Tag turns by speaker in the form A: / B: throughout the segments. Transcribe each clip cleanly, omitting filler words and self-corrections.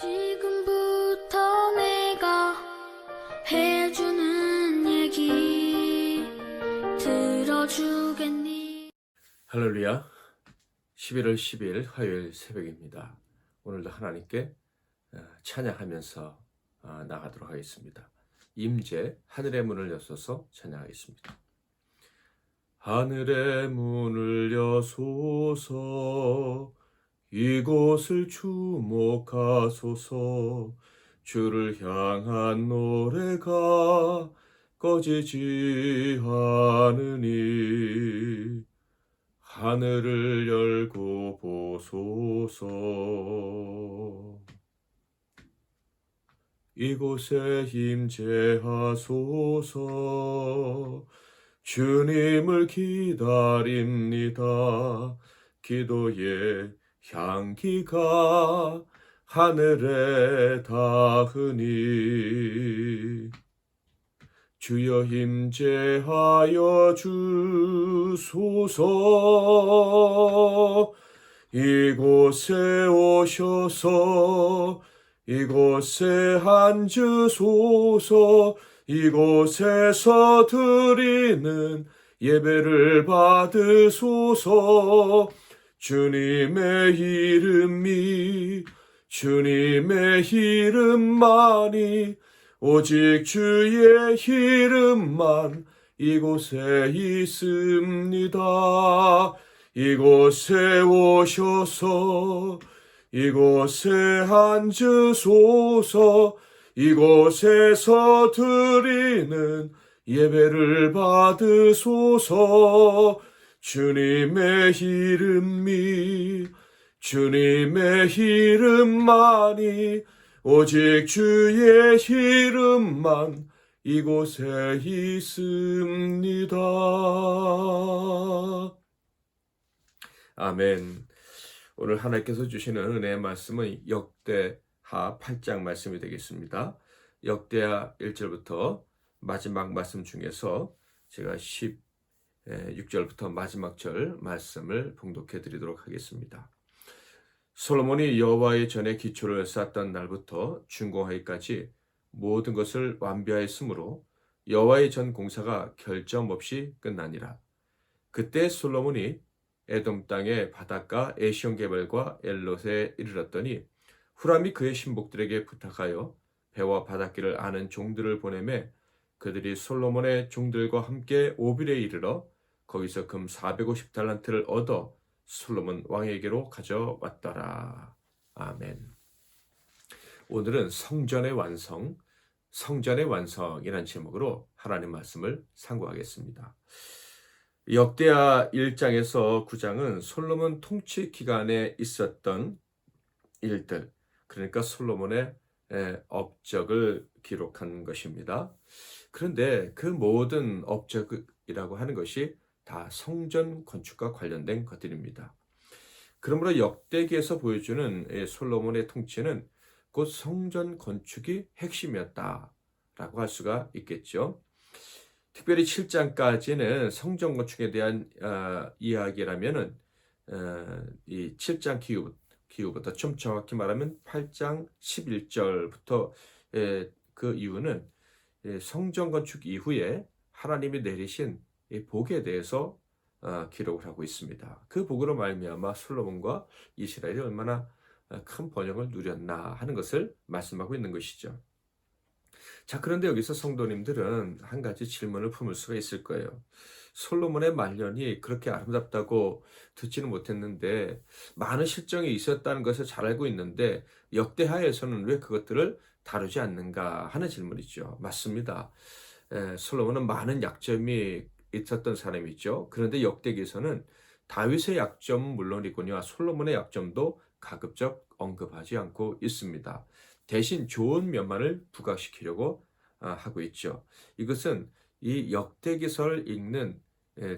A: 지금부터 내가 해주는 얘기 들어주겠니?
B: 할렐루야. 11월 10일 화요일 새벽입니다. 오늘도 하나님께 찬양하면서 나가도록 하겠습니다. 임재 하늘의 문을 여소서 찬양하겠습니다. 하늘의 문을 여소서, 이곳을 주목하소서. 주를 향한 노래가 꺼지지 않으니 하늘을 열고 보소서. 이곳에 임재하소서. 주님을 기다립니다. 기도의 향기가 하늘에 닿으니 주여 임재하여 주소서. 이곳에 오셔서 이곳에 앉으소서. 이곳에서 드리는 예배를 받으소서. 주님의 이름만이, 오직 주의 이름만 이곳에 있습니다. 이곳에 오셔서 이곳에 앉으소서. 이곳에서 드리는 예배를 받으소서. 주님의 이름만이, 오직 주의 이름만 이곳에 있습니다. 아멘. 오늘 하나님께서 주시는 은혜의 말씀은 역대하 8장 말씀이 되겠습니다. 역대하 1절부터 마지막 말씀 중에서 제가 16절부터 마지막 절 말씀을 봉독해 드리도록 하겠습니다. 솔로몬이 여호와의 전에 기초를 쌓았던 날부터 준공하기까지 모든 것을 완비하였으므로 여호와의 전 공사가 결점 없이 끝나니라. 그때 솔로몬이 에돔 땅의 바닷가 에시온게벌과 엘롯에 이르렀더니 후람이 그의 신복들에게 부탁하여 배와 바닷길을 아는 종들을 보내매 그들이 솔로몬의 종들과 함께 오빌에 이르러 거기서 금 450달란트를 얻어 솔로몬 왕에게로 가져왔더라. 아멘. 오늘은 성전의 완성이라는 제목으로 하나님 말씀을 상고하겠습니다. 역대하 1장에서 9장은 솔로몬 통치 기간에 있었던 일들, 그러니까 솔로몬의 업적을 기록한 것입니다. 그런데 그 모든 업적이라고 하는 것이 다 성전 건축과 관련된 것들입니다. 그러므로 역대기에서 보여주는 솔로몬의 통치는 곧 성전 건축이 핵심이었다라고 할 수가 있겠죠. 특별히 7장까지는 성전 건축에 대한 이야기라면은 이 7장 기후부터 좀 정확히 말하면 8장 11절부터 그 이유는 성전 건축 이후에 하나님이 내리신 복에 대해서 기록을 하고 있습니다. 그 복으로 말미암아 솔로몬과 이스라엘이 얼마나 큰 번영을 누렸나 하는 것을 말씀하고 있는 것이죠. 자, 그런데 여기서 성도님들은 한 가지 질문을 품을 수가 있을 거예요. 솔로몬의 말년이 그렇게 아름답다고 듣지는 못했는데 많은 실정이 있었다는 것을 잘 알고 있는데 역대하에서는 왜 그것들을 다루지 않는가 하는 질문이죠. 맞습니다. 솔로몬은 많은 약점이 있었던 사람이죠. 그런데 역대기에서는 다윗의 약점은 물론이군요. 솔로몬의 약점도 가급적 언급하지 않고 있습니다. 대신 좋은 면만을 부각시키려고 하고 있죠. 이것은 이 역대기서를 읽는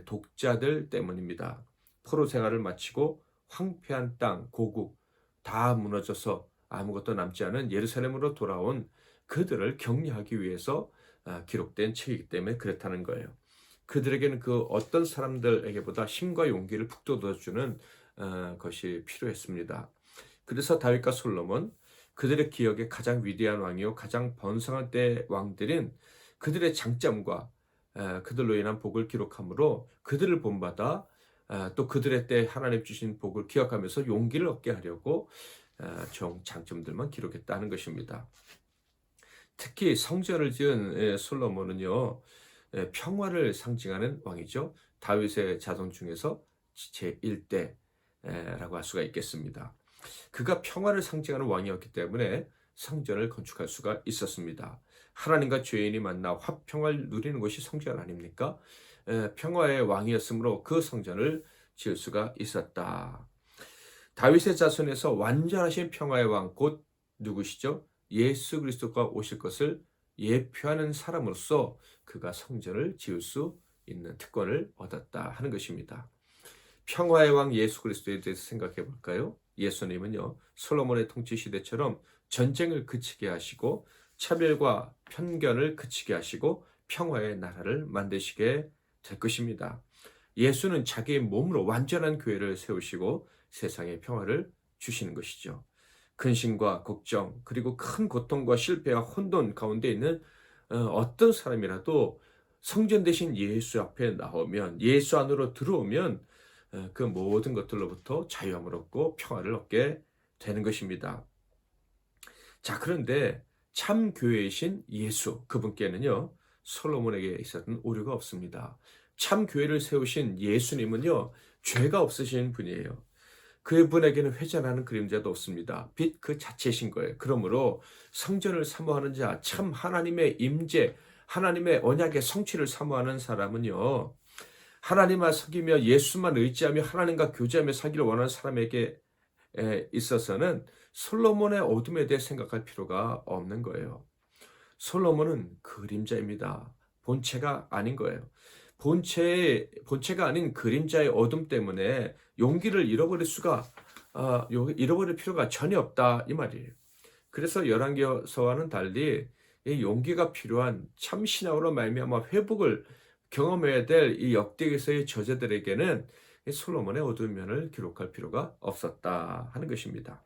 B: 독자들 때문입니다. 포로 생활을 마치고 황폐한 땅, 고국 다 무너져서 아무것도 남지 않은 예루살렘으로 돌아온 그들을 격려하기 위해서 기록된 책이기 때문에 그렇다는 거예요. 그들에게는 그 어떤 사람들에게보다 힘과 용기를 북돋워주는 것이 필요했습니다. 그래서 다윗과 솔로몬 그들의 기억에 가장 위대한 왕이요 가장 번성한 때 왕들인 그들의 장점과 그들로 인한 복을 기록함으로 그들을 본받아 또 그들의 때 하나님 주신 복을 기억하면서 용기를 얻게 하려고 장점들만 기록했다는 것입니다. 특히 성전을 지은 솔로몬은요, 평화를 상징하는 왕이죠. 다윗의 자손 중에서 제1대라고 할 수가 있겠습니다. 그가 평화를 상징하는 왕이었기 때문에 성전을 건축할 수가 있었습니다. 하나님과 죄인이 만나 화평을 누리는 것이 성전 아닙니까? 평화의 왕이었으므로 그 성전을 지을 수가 있었다. 다윗의 자손에서 완전하신 평화의 왕 곧 누구시죠? 예수 그리스도가 오실 것을 예표하는 사람으로서 그가 성전을 지을 수 있는 특권을 얻었다 하는 것입니다. 평화의 왕 예수 그리스도에 대해서 생각해 볼까요? 예수님은요, 솔로몬의 통치 시대처럼 전쟁을 그치게 하시고 차별과 편견을 그치게 하시고 평화의 나라를 만드시게 될 것입니다. 예수는 자기의 몸으로 완전한 교회를 세우시고 세상에 평화를 주시는 것이죠. 근심과 걱정 그리고 큰 고통과 실패와 혼돈 가운데 있는 어떤 사람이라도 성전 대신 예수 앞에 나오면 예수 안으로 들어오면 그 모든 것들로부터 자유함을 얻고 평화를 얻게 되는 것입니다. 자, 그런데 참 교회이신 예수 그분께는요 솔로몬에게 있었던 오류가 없습니다. 참 교회를 세우신 예수님은요 죄가 없으신 분이에요. 그분에게는 회전하는 그림자도 없습니다. 빛 그 자체이신 거예요. 그러므로 성전을 사모하는 자, 참 하나님의 임재, 하나님의 언약의 성취를 사모하는 사람은요. 하나님만 섬기며 예수만 의지하며 하나님과 교제하며 살기를 원하는 사람에게 있어서는 솔로몬의 어둠에 대해 생각할 필요가 없는 거예요. 솔로몬은 그림자입니다. 본체가 아닌 거예요. 본체가 아닌 그림자의 어둠 때문에 용기를 잃어버릴 필요가 전혀 없다 이 말이에요. 그래서 열왕기서와는 달리 이 용기가 필요한 참 신앙으로 말미암아 회복을 경험해야 될 이 역대기서의 저자들에게는 이 솔로몬의 어두운 면을 기록할 필요가 없었다 하는 것입니다.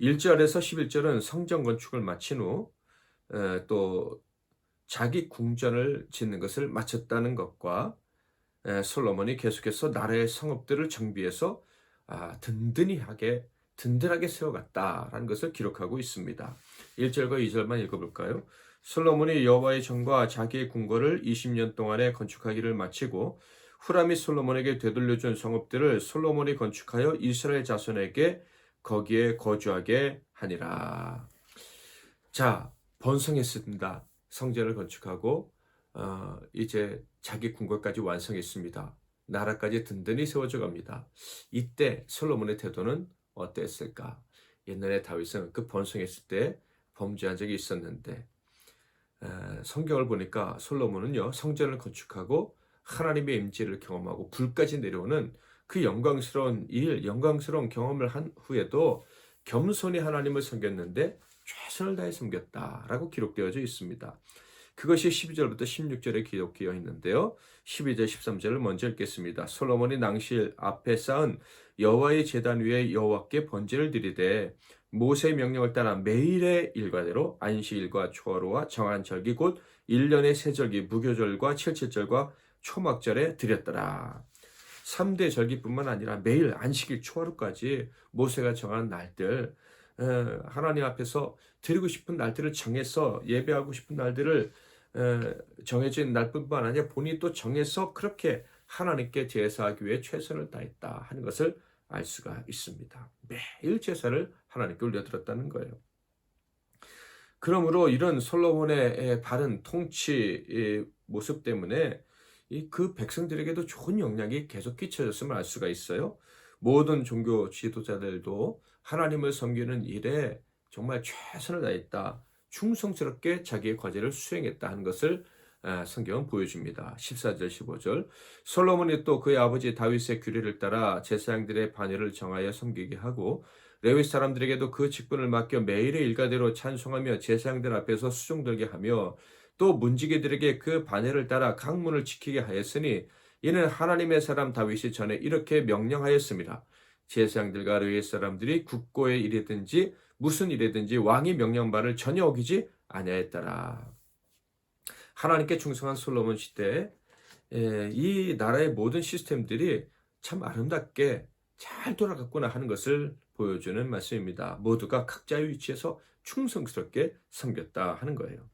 B: 1절에서 11절은 성전 건축을 마친 후 또 자기 궁전을 짓는 것을 마쳤다는 것과 솔로몬이 계속해서 나라의 성읍들을 정비해서 든든하게 세워갔다라는 것을 기록하고 있습니다. 1절과 2절만 읽어볼까요? 솔로몬이 여호와의 전과 자기의 궁궐을 20년 동안에 건축하기를 마치고 후람이 솔로몬에게 되돌려준 성읍들을 솔로몬이 건축하여 이스라엘 자손에게 거기에 거주하게 하니라. 자, 번성했습니다. 성전을 건축하고 이제 자기 궁궐까지 완성했습니다. 나라까지 든든히 세워져 갑니다. 이때 솔로몬의 태도는 어땠을까? 옛날에 다윗은 그 번성했을 때 범죄한 적이 있었는데 성경을 보니까 솔로몬은요 성전을 건축하고 하나님의 임재를 경험하고 불까지 내려오는 그 영광스러운 경험을 한 후에도 겸손히 하나님을 섬겼는데 최선을 다해 섬겼다라고 기록되어져 있습니다. 그것이 12절부터 16절에 기록되어 있는데요. 12절 13절을 먼저 읽겠습니다. 솔로몬이 낭실 앞에 쌓은 여호와의 제단 위에 여호와께 번제를 드리되 모세의 명령을 따라 매일의 일과대로 안식일과 초하루와 정한 절기 곧 1년의 세 절기 무교절과 칠칠절과 초막절에 드렸더라. 3대 절기뿐만 아니라 매일 안식일 초하루까지 모세가 정한 날들 하나님 앞에서 드리고 싶은 날들을 정해서 예배하고 싶은 날들을 정해진 날뿐만 아니라 본인이 또 정해서 그렇게 하나님께 제사하기 위해 최선을 다했다 하는 것을 알 수가 있습니다. 매일 제사를 하나님께 올려드렸다는 거예요. 그러므로 이런 솔로몬의 바른 통치 모습 때문에 그 백성들에게도 좋은 영향이 계속 끼쳐졌음을 알 수가 있어요. 모든 종교 지도자들도 하나님을 섬기는 일에 정말 최선을 다했다. 충성스럽게 자기의 과제를 수행했다 하는 것을 성경은 보여줍니다. 14절 15절 솔로몬이 또 그의 아버지 다윗의 규례를 따라 제사장들의 반열을 정하여 섬기게 하고 레위 사람들에게도 그 직분을 맡겨 매일의 일과대로 찬송하며 제사장들 앞에서 수종들게 하며 또 문지기들에게 그 반열을 따라 각 문을 지키게 하였으니 이는 하나님의 사람 다윗이 전에 이렇게 명령하였습니다. 제사장들과 레위 사람들이 국고에 이르든지 무슨 일이든지 왕의 명령만을 전혀 어기지 아니하였더라. 하나님께 충성한 솔로몬 시대에 이 나라의 모든 시스템들이 참 아름답게 잘 돌아갔구나 하는 것을 보여주는 말씀입니다. 모두가 각자의 위치에서 충성스럽게 섬겼다 하는 거예요.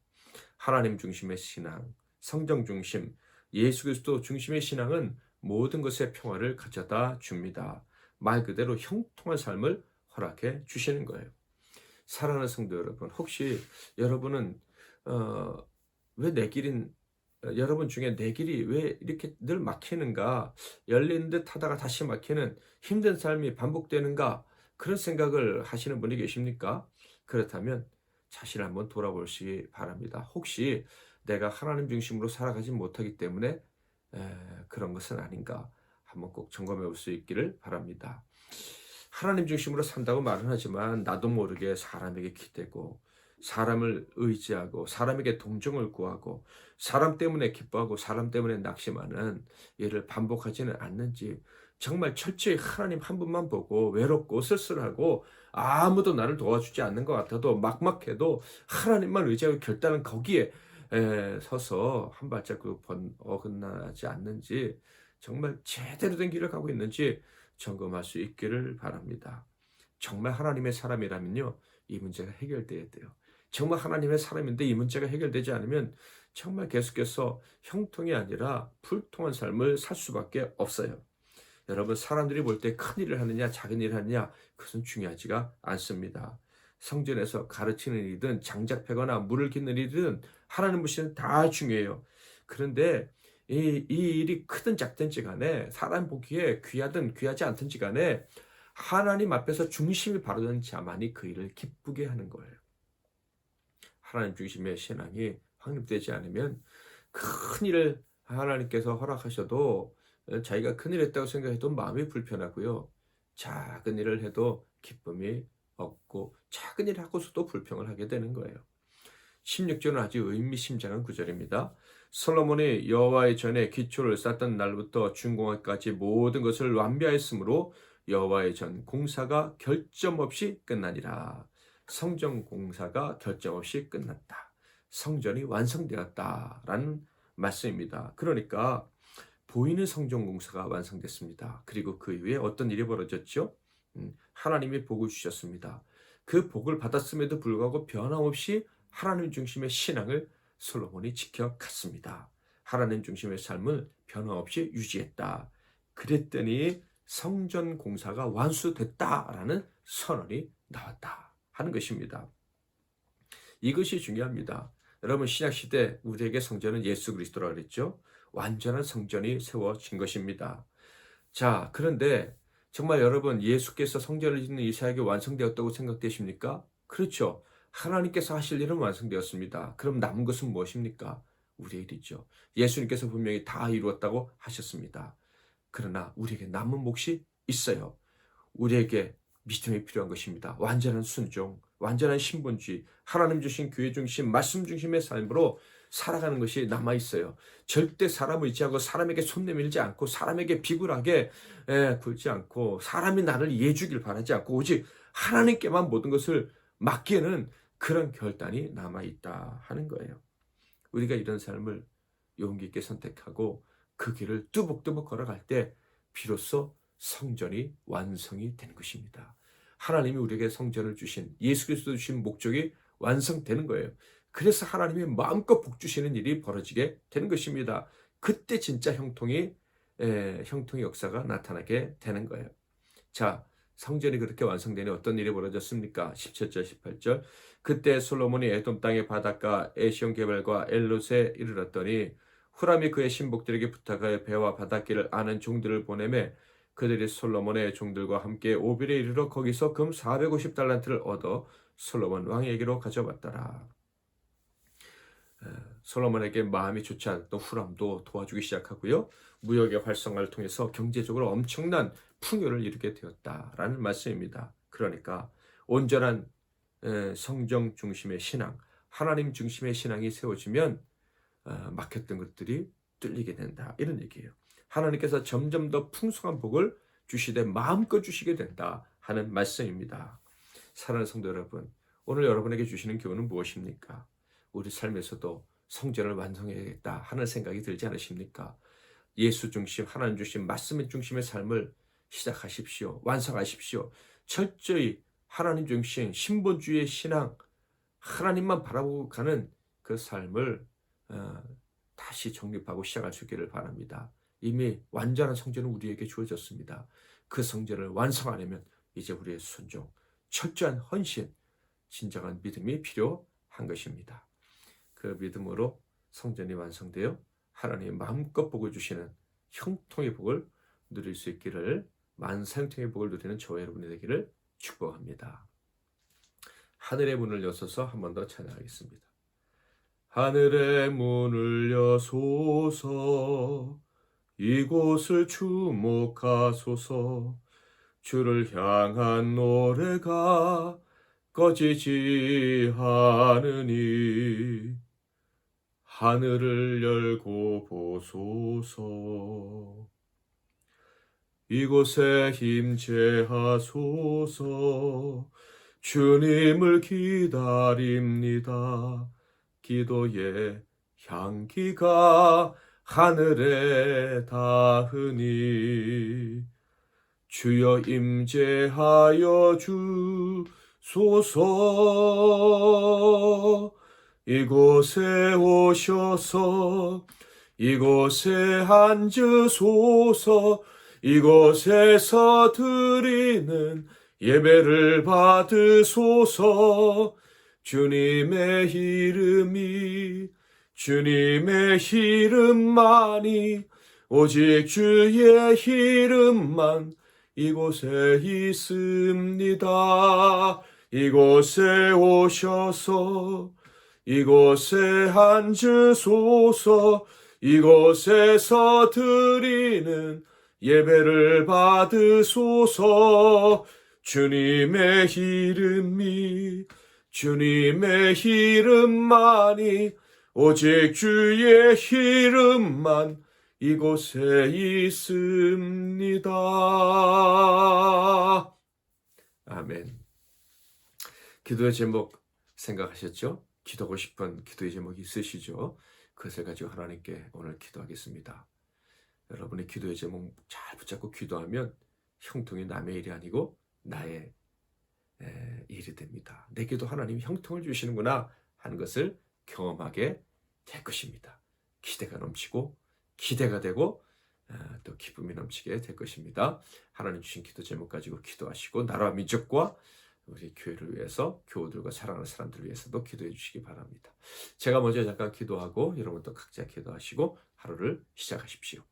B: 하나님 중심의 신앙, 성경 중심, 예수 그리스도 중심의 신앙은 모든 것에 평화를 가져다 줍니다. 말 그대로 형통한 삶을 허락해 주시는 거예요. 사랑하는 성도 여러분, 혹시 여러분은 왜 내 길인 여러분 중에 내 길이 왜 이렇게 늘 막히는가, 열린 듯 하다가 다시 막히는 힘든 삶이 반복되는가, 그런 생각을 하시는 분이 계십니까? 그렇다면 자신을 한번 돌아보시기 바랍니다. 혹시 내가 하나님 중심으로 살아가지 못하기 때문에 그런 것은 아닌가 한번 꼭 점검해 볼 수 있기를 바랍니다. 하나님 중심으로 산다고 말은 하지만 나도 모르게 사람에게 기대고, 사람을 의지하고, 사람에게 동정을 구하고, 사람 때문에 기뻐하고 사람 때문에 낙심하는 일을 반복하지는 않는지, 정말 철저히 하나님 한 분만 보고 외롭고 쓸쓸하고 아무도 나를 도와주지 않는 것 같아도 막막해도 하나님만 의지하고 결단은 거기에 서서 한 발자국 어긋나지 않는지, 정말 제대로 된 길을 가고 있는지 점검할 수 있기를 바랍니다. 정말 하나님의 사람이라면요, 이 문제가 해결돼야 돼요. 정말 하나님의 사람인데 이 문제가 해결되지 않으면 정말 계속해서 형통이 아니라 불통한 삶을 살 수밖에 없어요. 여러분, 사람들이 볼 때 큰 일을 하느냐 작은 일을 하느냐, 그것은 중요하지가 않습니다. 성전에서 가르치는 일이든 장작 패거나 물을 깃는 일이든 하나님 보시는 다 중요해요. 그런데 이 일이 크든 작든지 간에, 사람 보기에 귀하든 귀하지 않든지 간에 하나님 앞에서 중심이 바르던 자만이 그 일을 기쁘게 하는 거예요. 하나님 중심의 신앙이 확립되지 않으면 큰 일을 하나님께서 허락하셔도 자기가 큰일 했다고 생각해도 마음이 불편하고요. 작은 일을 해도 기쁨이 없고, 작은 일을 하고서도 불평을 하게 되는 거예요. 16절은 아주 의미심장한 구절입니다. 솔로몬이 여호와의 전에 기초를 쌓던 날부터 준공하기까지 모든 것을 완비하였으므로 여호와의 전 공사가 결점 없이 끝나니라. 성전 공사가 결점 없이 끝났다. 성전이 완성되었다라는 말씀입니다. 그러니까 보이는 성전 공사가 완성됐습니다. 그리고 그 이후에 어떤 일이 벌어졌죠? 하나님이 복을 주셨습니다. 그 복을 받았음에도 불구하고 변함없이 하나님 중심의 신앙을 솔로몬이 지켜갔습니다. 하나님 중심의 삶을 변함없이 유지했다. 그랬더니 성전 공사가 완수됐다라는 선언이 나왔다 하는 것입니다. 이것이 중요합니다. 여러분, 신약시대 우리에게 성전은 예수 그리스도라고 그랬죠. 완전한 성전이 세워진 것입니다. 자, 그런데 정말 여러분, 예수께서 성전을 짓는 이 사역이 완성되었다고 생각되십니까? 그렇죠. 하나님께서 하실 일은 완성되었습니다. 그럼 남은 것은 무엇입니까? 우리의 일이죠. 예수님께서 분명히 다 이루었다고 하셨습니다. 그러나 우리에게 남은 몫이 있어요. 우리에게 믿음이 필요한 것입니다. 완전한 순종, 완전한 신분주의, 하나님 주신 교회 중심, 말씀 중심의 삶으로 살아가는 것이 남아 있어요. 절대 사람을 의지하고 사람에게 손 내밀지 않고 사람에게 비굴하게 굴지 않고 사람이 나를 이해해 주길 바라지 않고 오직 하나님께만 모든 것을 맡기는 그런 결단이 남아 있다 하는 거예요. 우리가 이런 삶을 용기 있게 선택하고 그 길을 뚜벅뚜벅 걸어갈 때 비로소 성전이 완성이 되는 것입니다. 하나님이 우리에게 성전을 주신, 예수 그리스도 주신 목적이 완성되는 거예요. 그래서 하나님이 마음껏 복 주시는 일이 벌어지게 되는 것입니다. 그때 진짜 형통의 역사가 나타나게 되는 거예요. 자, 성전이 그렇게 완성되니 어떤 일이 벌어졌습니까? 17절, 18절. 그때 솔로몬이 에돔 땅의 바닷가 에시온 게발과 엘롯에 이르렀더니 후람이 그의 신복들에게 부탁하여 배와 바닷길을 아는 종들을 보내매 그들이 솔로몬의 종들과 함께 오빌에 이르러 거기서 금 450달란트를 얻어 솔로몬 왕에게로 가져왔더라. 솔로몬에게 마음이 좋지 않았던 후람도 도와주기 시작하고요. 무역의 활성화를 통해서 경제적으로 엄청난 풍요를 이루게 되었다라는 말씀입니다. 그러니까 온전한 성경 중심의 신앙, 하나님 중심의 신앙이 세워지면 막혔던 것들이 뚫리게 된다, 이런 얘기예요. 하나님께서 점점 더 풍성한 복을 주시되 마음껏 주시게 된다 하는 말씀입니다. 사랑하는 성도 여러분, 오늘 여러분에게 주시는 교훈은 무엇입니까? 우리 삶에서도 성전을 완성해야겠다 하는 생각이 들지 않으십니까? 예수 중심, 하나님 중심, 말씀 중심의 삶을 시작하십시오. 완성하십시오. 철저히 하나님 중심, 신본주의의 신앙, 하나님만 바라보고 가는 그 삶을 다시 정립하고 시작할 수 있기를 바랍니다. 이미 완전한 성전은 우리에게 주어졌습니다. 그 성전을 완성하려면 이제 우리의 순종, 철저한 헌신, 진정한 믿음이 필요한 것입니다. 그 믿음으로 성전이 완성되어 하나님 마음껏 복을 주시는 형통의 복을 누릴 수 있기를, 만사형통의 복을 누리는 저와 여러분이 되기를 축복합니다. 하늘의 문을 여서서 한 번 더 찬양하겠습니다. 하늘의 문을 여소서, 이곳을 주목하소서. 주를 향한 노래가 꺼지지 않으니 하늘을 열고 보소서. 이곳에 임재하소서. 주님을 기다립니다. 기도의 향기가 하늘에 닿으니 주여 임재하여 주소서. 이곳에 오셔서 이곳에 앉으소서. 이곳에서 드리는 예배를 받으소서. 주님의 이름만이, 오직 주의 이름만 이곳에 있습니다. 이곳에 오셔서 이곳에 앉으소서. 이곳에서 드리는 예배를 받으소서. 주님의 이름만이, 오직 주의 이름만 이곳에 있습니다. 아멘. 기도의 제목 생각하셨죠? 기도하고 싶은 기도의 제목이 있으시죠? 그것을 가지고 하나님께 오늘 기도하겠습니다. 여러분의 기도의 제목 잘 붙잡고 기도하면 형통이 남의 일이 아니고 나의 일이 됩니다. 내게도 하나님이 형통을 주시는구나 하는 것을 경험하게 될 것입니다. 기대가 넘치고 기대가 되고 또 기쁨이 넘치게 될 것입니다. 하나님 주신 기도 제목 가지고 기도하시고 나라와 민족과 우리 교회를 위해서, 교우들과 사랑하는 사람들을 위해서도 기도해 주시기 바랍니다. 제가 먼저 잠깐 기도하고 여러분도 각자 기도하시고 하루를 시작하십시오.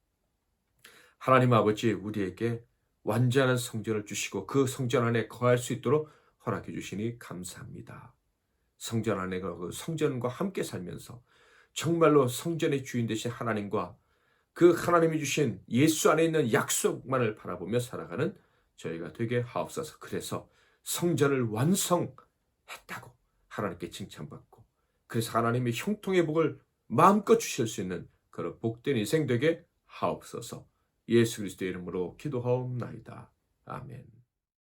B: 하나님 아버지, 우리에게 완전한 성전을 주시고 그 성전 안에 거할 수 있도록 허락해 주시니 감사합니다. 성전 안에 그 성전과 함께 살면서 정말로 성전의 주인 되신 하나님과 그 하나님이 주신 예수 안에 있는 약속만을 바라보며 살아가는 저희가 되게 하옵소서. 그래서 성전을 완성했다고 하나님께 칭찬받고, 그래서 하나님의 형통의 복을 마음껏 주실 수 있는 그런 복된 인생 되게 하옵소서. 예수 그리스도의 이름으로 기도하옵나이다. 아멘.